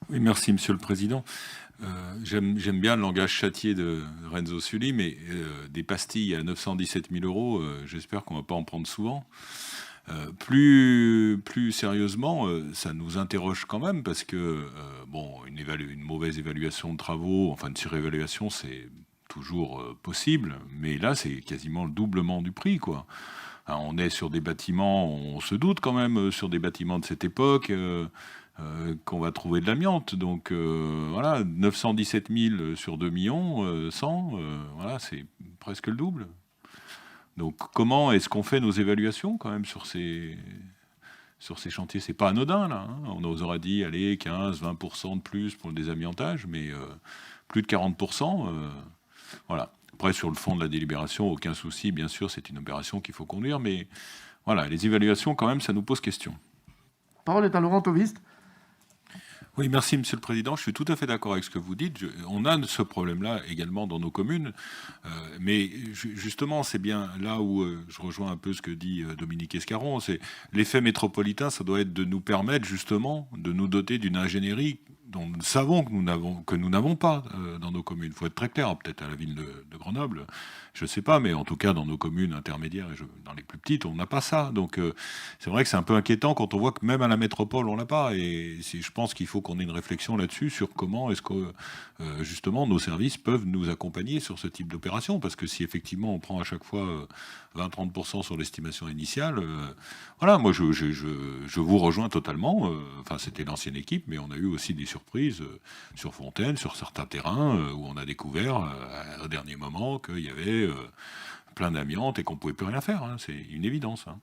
Oui, merci Monsieur le Président. J'aime bien le langage châtié de Renzo Sully, mais des pastilles à 917 000 euros, j'espère qu'on va pas en prendre souvent. Plus sérieusement, ça nous interroge quand même parce que bon, une mauvaise évaluation de travaux, enfin une surévaluation, c'est toujours possible, mais là c'est quasiment le doublement du prix, quoi. Hein, on est sur des bâtiments, on se doute quand même sur des bâtiments de cette époque qu'on va trouver de l'amiante. Donc voilà, 917 000 sur 2 millions, 100, voilà, c'est presque le double. Donc comment est-ce qu'on fait nos évaluations quand même sur ces chantiers? C'est pas anodin là, hein. On nous aurait dit, allez, 15-20% de plus pour le désamiantage, mais plus de 40%. Voilà. Après, sur le fond de la délibération, aucun souci, bien sûr, c'est une opération qu'il faut conduire, mais voilà, les évaluations, quand même, ça nous pose question. La parole est à Laurent Tovist. Oui, merci Monsieur le Président. Je suis tout à fait d'accord avec ce que vous dites. On a ce problème-là également dans nos communes, mais justement, c'est bien là où je rejoins un peu ce que dit Dominique Escaron. C'est l'effet métropolitain, ça doit être de nous permettre justement de nous doter d'une ingénierie dont nous savons que nous n'avons pas dans nos communes. Il faut être très clair, peut-être à la ville de Grenoble, je ne sais pas, mais en tout cas dans nos communes intermédiaires et dans les plus petites, on n'a pas ça. Donc c'est vrai que c'est un peu inquiétant quand on voit que même à la métropole, on l'a pas. Et je pense qu'il faut qu'on ait une réflexion là-dessus sur comment est-ce que justement nos services peuvent nous accompagner sur ce type d'opération. Parce que si effectivement on prend à chaque fois 20-30% sur l'estimation initiale, voilà, moi je vous rejoins totalement. Enfin, c'était l'ancienne équipe, mais on a eu aussi des surprises sur Fontaine, sur certains terrains où on a découvert au dernier moment qu'il y avait plein d'amiante et qu'on pouvait plus rien faire, hein. C'est une évidence, hein.